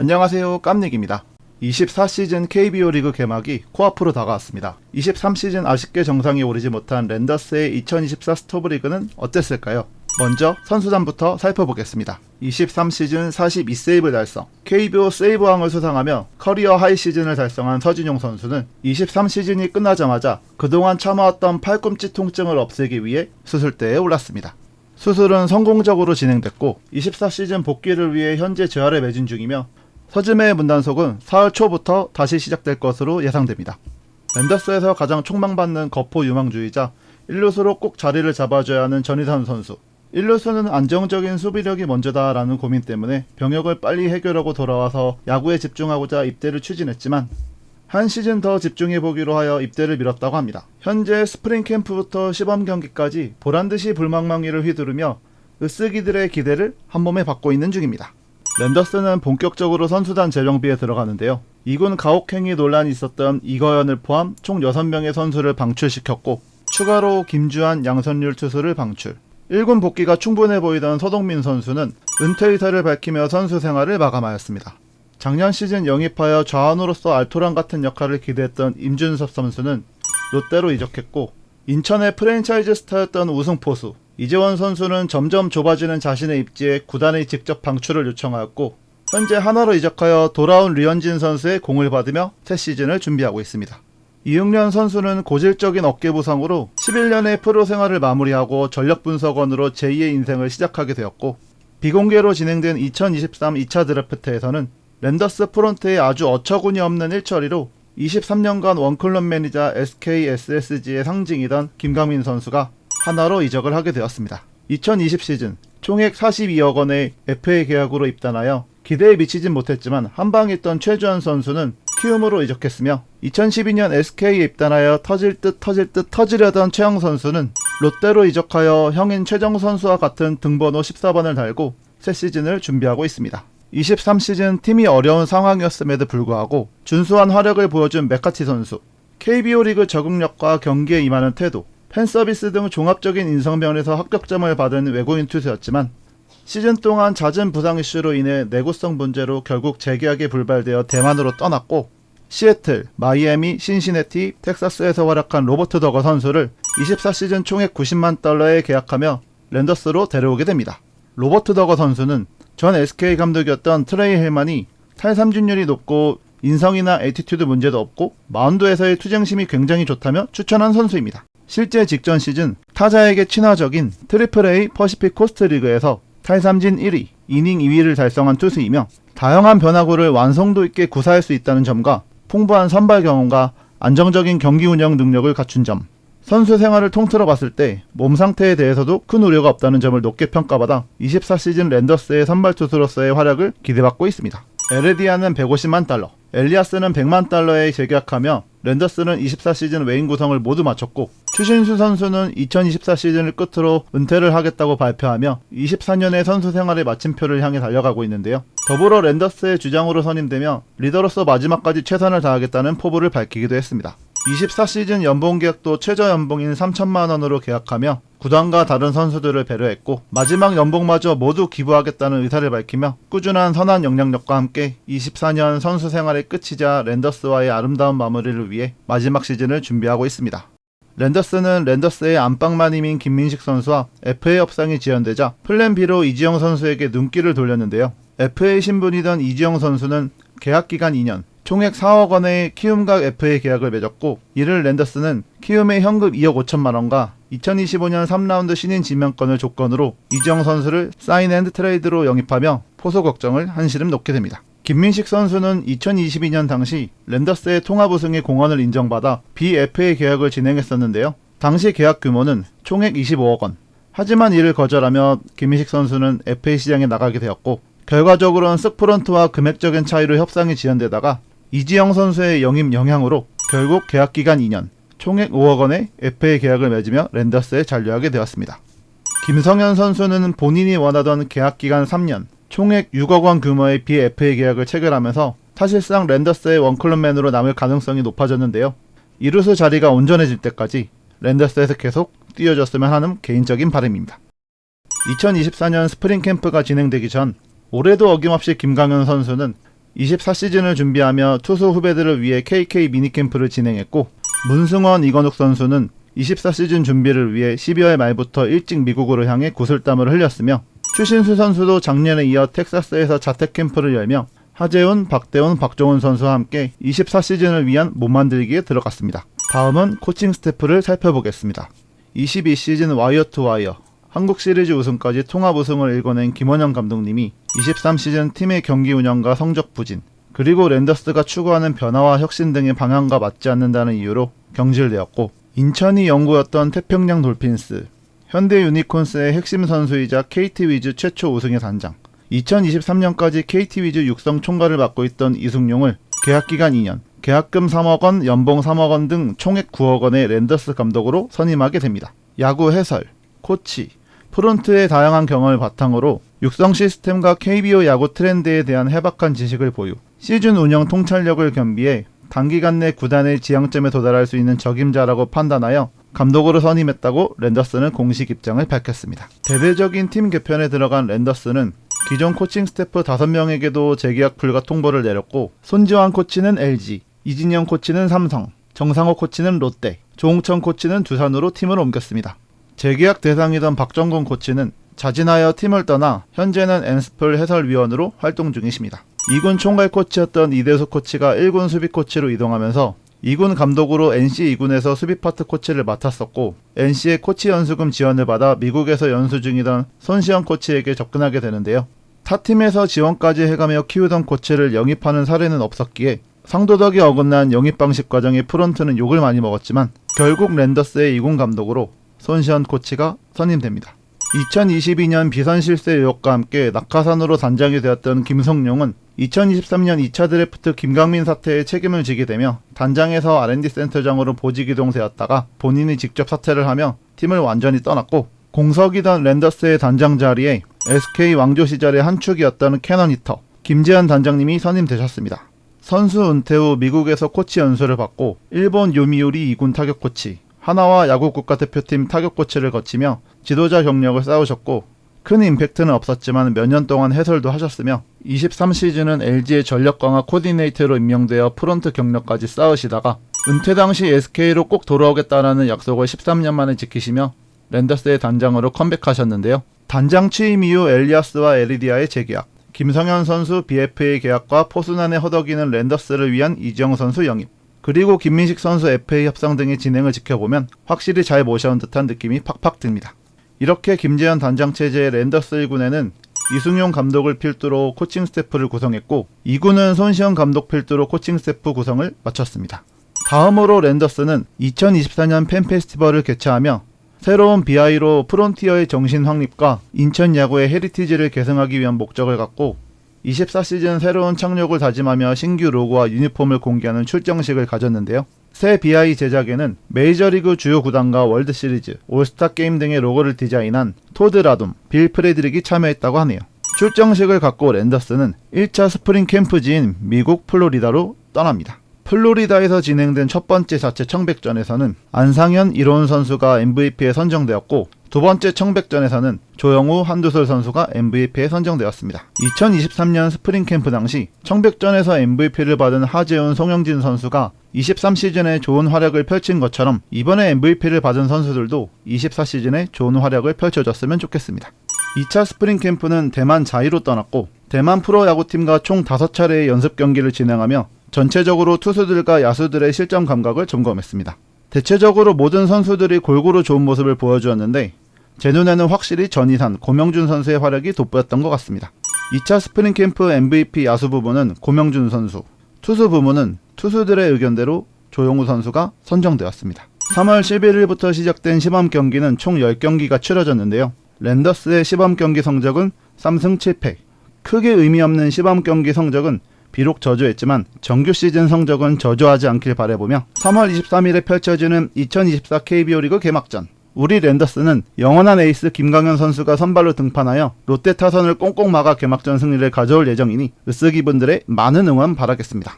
안녕하세요, 깜닉입니다. 24시즌 KBO 리그 개막이 코앞으로 다가왔습니다. 23시즌 아쉽게 정상에 오르지 못한 랜더스의 2024 스토브 리그는 어땠을까요? 먼저 선수단부터 살펴보겠습니다. 23시즌 42세이브 달성, KBO 세이브왕을 수상하며 커리어 하이 시즌을 달성한 서진용 선수는 23시즌이 끝나자마자 그동안 참아왔던 팔꿈치 통증을 없애기 위해 수술대에 올랐습니다. 수술은 성공적으로 진행됐고 24시즌 복귀를 위해 현재 재활에 매진 중이며 서즈메의 문단속은 사흘 초부터 다시 시작될 것으로 예상됩니다. 랜더스에서 가장 촉망받는 거포 유망주의자 1루수로 꼭 자리를 잡아줘야 하는 전희선 선수. 1루수는 안정적인 수비력이 먼저다 라는 고민 때문에 병역을 빨리 해결하고 돌아와서 야구에 집중하고자 입대를 추진했지만 한 시즌 더 집중해보기로 하여 입대를 미뤘다고 합니다. 현재 스프링 캠프부터 시범 경기까지 보란듯이 불망망이를 휘두르며 으쓰기들의 기대를 한몸에 받고 있는 중입니다. 랜더스는 본격적으로 선수단 재정비에 들어가는데요. 2군 가혹행위 논란이 있었던 이거연을 포함 총 6명의 선수를 방출시켰고 추가로 김주한, 양선율 투수를 방출. 1군 복귀가 충분해 보이던 서동민 선수는 은퇴 의사를 밝히며 선수 생활을 마감하였습니다. 작년 시즌 영입하여 좌완으로서 알토란 같은 역할을 기대했던 임준섭 선수는 롯데로 이적했고 인천의 프랜차이즈 스타였던 우승 포수 이재원 선수는 점점 좁아지는 자신의 입지에 구단의 직접 방출을 요청하였고 현재 하나로 이적하여 돌아온 류현진 선수의 공을 받으며 새 시즌을 준비하고 있습니다. 이응련 선수는 고질적인 어깨 부상으로 11년의 프로 생활을 마무리하고 전력분석원으로 제2의 인생을 시작하게 되었고 비공개로 진행된 2023 2차 드래프트에서는 랜더스 프론트에 아주 어처구니 없는 일처리로 23년간 원클럽 매니저 SKSSG의 상징이던 김강민 선수가 하나로 이적을 하게 되었습니다. 2020 시즌 총액 42억 원의 FA 계약으로 입단하여 기대에 미치진 못했지만 한방에 있던 최주환 선수는 키움으로 이적했으며 2012년 SK에 입단하여 터질 듯 터지려던 최영 선수는 롯데로 이적하여 형인 최정 선수와 같은 등번호 14번을 달고 새 시즌을 준비하고 있습니다. 23시즌 팀이 어려운 상황이었음에도 불구하고 준수한 활약을 보여준 메카치 선수, KBO 리그 적응력과 경기에 임하는 태도, 팬서비스 등 종합적인 인성면에서 합격점을 받은 외국인 투수였지만 시즌 동안 잦은 부상 이슈로 인해 내구성 문제로 결국 재계약이 불발되어 대만으로 떠났고 시애틀, 마이애미, 신시내티, 텍사스에서 활약한 로버트 더거 선수를 24시즌 총액 90만 달러에 계약하며 랜더스로 데려오게 됩니다. 로버트 더거 선수는 전 SK 감독이었던 트레이 헬만이 탈삼진율이 높고 인성이나 애티튜드 문제도 없고 마운드에서의 투쟁심이 굉장히 좋다며 추천한 선수입니다. 실제 직전 시즌 타자에게 친화적인 트리플 A 퍼시픽 코스트 리그에서 탈삼진 1위, 이닝 2위를 달성한 투수이며 다양한 변화구를 완성도 있게 구사할 수 있다는 점과 풍부한 선발 경험과 안정적인 경기 운영 능력을 갖춘 점, 선수 생활을 통틀어 봤을 때 몸 상태에 대해서도 큰 우려가 없다는 점을 높게 평가받아 24시즌 랜더스의 선발 투수로서의 활약을 기대받고 있습니다. 에르디아는 150만 달러, 엘리아스는 100만 달러에 재계약하며 랜더스는 24시즌 외인 구성을 모두 마쳤고 추신수 선수는 2024 시즌을 끝으로 은퇴를 하겠다고 발표하며 24년의 선수 생활의 마침표를 향해 달려가고 있는데요. 더불어 랜더스의 주장으로 선임되며 리더로서 마지막까지 최선을 다하겠다는 포부를 밝히기도 했습니다. 24시즌 연봉 계약도 최저 연봉인 3천만 원으로 계약하며 구단과 다른 선수들을 배려했고 마지막 연봉마저 모두 기부하겠다는 의사를 밝히며 꾸준한 선한 영향력과 함께 24년 선수 생활의 끝이자 랜더스와의 아름다운 마무리를 위해 마지막 시즌을 준비하고 있습니다. 랜더스는 랜더스의 안방마님인 김민식 선수와 FA 협상이 지연되자 플랜 B로 이지영 선수에게 눈길을 돌렸는데요. FA 신분이던 이지영 선수는 계약기간 2년, 총액 4억 원의 키움과 FA 계약을 맺었고 이를 랜더스는 키움의 현금 2억 5천만 원과 2025년 3라운드 신인 지명권을 조건으로 이지영 선수를 사인 앤드 트레이드로 영입하며 포수 걱정을 한시름 놓게 됩니다. 김민식 선수는 2022년 당시 랜더스의 통합 우승의 공헌을 인정받아 BFA 계약을 진행했었는데요. 당시 계약 규모는 총액 25억 원. 하지만 이를 거절하며 김민식 선수는 FA 시장에 나가게 되었고 결과적으로는 스프런트와 금액적인 차이로 협상이 지연되다가 이지영 선수의 영입 영향으로 결국 계약기간 2년, 총액 5억 원의 FA 계약을 맺으며 랜더스에 잔류하게 되었습니다. 김성현 선수는 본인이 원하던 계약기간 3년, 총액 6억 원 규모의 BFA 계약을 체결하면서 사실상 랜더스의 원클럽맨으로 남을 가능성이 높아졌는데요. 이루수 자리가 온전해질 때까지 랜더스에서 계속 뛰어줬으면 하는 개인적인 바람입니다. 2024년 스프링 캠프가 진행되기 전 올해도 어김없이 김강현 선수는 24시즌을 준비하며 투수 후배들을 위해 KK 미니캠프를 진행했고, 문승원, 이건욱 선수는 24시즌 준비를 위해 12월 말부터 일찍 미국으로 향해 구슬땀을 흘렸으며, 추신수 선수도 작년에 이어 텍사스에서 자택캠프를 열며 하재훈, 박대훈, 박종훈 선수와 함께 24시즌을 위한 몸만들기에 들어갔습니다. 다음은 코칭 스태프를 살펴보겠습니다. 22시즌 와이어 투 와이어, 한국 시리즈 우승까지 통합 우승을 일궈낸 김원영 감독님이 23시즌 팀의 경기 운영과 성적 부진, 그리고 랜더스가 추구하는 변화와 혁신 등의 방향과 맞지 않는다는 이유로 경질되었고, 인천이 영구였던 태평양 돌핀스, 현대 유니콘스의 핵심 선수이자 KT 위즈 최초 우승의 단장, 2023년까지 KT 위즈 육성 총괄을 맡고 있던 이승용을 계약기간 2년, 계약금 3억원, 연봉 3억원 등 총액 9억원의 랜더스 감독으로 선임하게 됩니다. 야구 해설, 코치, 프론트의 다양한 경험을 바탕으로 육성 시스템과 KBO 야구 트렌드에 대한 해박한 지식을 보유, 시즌 운영 통찰력을 겸비해 단기간 내 구단의 지향점에 도달할 수 있는 적임자라고 판단하여 감독으로 선임했다고 랜더스는 공식 입장을 밝혔습니다. 대대적인 팀 개편에 들어간 랜더스는 기존 코칭 스태프 5명에게도 재계약 불가 통보를 내렸고, 손지환 코치는 LG, 이진영 코치는 삼성, 정상호 코치는 롯데, 조홍천 코치는 두산으로 팀을 옮겼습니다. 재계약 대상이던 박정근 코치는 자진하여 팀을 떠나 현재는 엔스플 해설위원으로 활동 중이십니다. 2군 총괄 코치였던 이대수 코치가 1군 수비 코치로 이동하면서 2군 감독으로 NC 2군에서 수비 파트 코치를 맡았었고, NC의 코치 연수금 지원을 받아 미국에서 연수 중이던 손시현 코치에게 접근하게 되는데요. 타 팀에서 지원까지 해가며 키우던 코치를 영입하는 사례는 없었기에 상도덕이 어긋난 영입 방식 과정의 프론트는 욕을 많이 먹었지만, 결국 랜더스의 2군 감독으로 손시현 코치가 선임됩니다. 2022년 비선 실세 의혹과 함께 낙하산으로 단장이 되었던 김성룡은 2023년 2차 드래프트 김강민 사태에 책임을 지게 되며 단장에서 R&D 센터장으로 보직 이동되었다가 본인이 직접 사퇴를 하며 팀을 완전히 떠났고, 공석이던 랜더스의 단장 자리에 SK 왕조 시절의 한 축이었던 캐논 히터 김재현 단장님이 선임되셨습니다. 선수 은퇴 후 미국에서 코치 연수를 받고 일본 요미우리 2군 타격 코치, 하나와 야구 국가대표팀 타격 코치를 거치며 지도자 경력을 쌓으셨고, 큰 임팩트는 없었지만 몇 년 동안 해설도 하셨으며 23시즌은 LG의 전력 강화 코디네이터로 임명되어 프론트 경력까지 쌓으시다가 은퇴 당시 SK로 꼭 돌아오겠다라는 약속을 13년 만에 지키시며 랜더스의 단장으로 컴백하셨는데요. 단장 취임 이후 엘리아스와 에리디아의 재계약, 김성현 선수 BFA 계약과 포수난에 허덕이는 랜더스를 위한 이지영 선수 영입, 그리고 김민식 선수 FA 협상 등의 진행을 지켜보면 확실히 잘 모셔온 듯한 느낌이 팍팍 듭니다. 이렇게 김재현 단장 체제의 랜더스 1군에는 이승용 감독을 필두로 코칭 스태프를 구성했고, 2군은 손시현 감독 필두로 코칭 스태프 구성을 마쳤습니다. 다음으로 랜더스는 2024년 팬 페스티벌을 개최하며 새로운 BI로 프론티어의 정신 확립과 인천 야구의 헤리티지를 계승하기 위한 목적을 갖고 24시즌 새로운 착륙을 다짐하며 신규 로고와 유니폼을 공개하는 출정식을 가졌는데요. 새 BI 제작에는 메이저리그 주요 구단과 월드시리즈, 올스타 게임 등의 로고를 디자인한 토드 라둠, 빌 프레드릭이 참여했다고 하네요. 출정식을 갖고 랜더스는 1차 스프링 캠프지인 미국 플로리다로 떠납니다. 플로리다에서 진행된 첫 번째 자체 청백전에서는 안상현, 이로운 선수가 MVP에 선정되었고, 두 번째 청백전에서는 조영우, 한두솔 선수가 MVP에 선정되었습니다. 2023년 스프링 캠프 당시 청백전에서 MVP를 받은 하재훈, 송영진 선수가 23시즌에 좋은 활약을 펼친 것처럼 이번에 MVP를 받은 선수들도 24시즌에 좋은 활약을 펼쳐줬으면 좋겠습니다. 2차 스프링 캠프는 대만 자이로 떠났고, 대만 프로야구팀과 총 5차례의 연습 경기를 진행하며 전체적으로 투수들과 야수들의 실전 감각을 점검했습니다. 대체적으로 모든 선수들이 골고루 좋은 모습을 보여주었는데 제 눈에는 확실히 전희산, 고명준 선수의 활약이 돋보였던 것 같습니다. 2차 스프링 캠프 MVP 야수 부분은 고명준 선수, 투수 부문은 투수들의 의견대로 조용우 선수가 선정되었습니다. 3월 11일부터 시작된 시범 경기는 총 10경기가 치러졌는데요. 랜더스의 시범 경기 성적은 3승 7패. 크게 의미 없는 시범 경기 성적은 비록 저조했지만 정규 시즌 성적은 저조하지 않길 바라보며 3월 23일에 펼쳐지는 2024 KBO 리그 개막전, 우리 랜더스는 영원한 에이스 김강현 선수가 선발로 등판하여 롯데 타선을 꽁꽁 막아 개막전 승리를 가져올 예정이니 으쓰기분들의 많은 응원 바라겠습니다.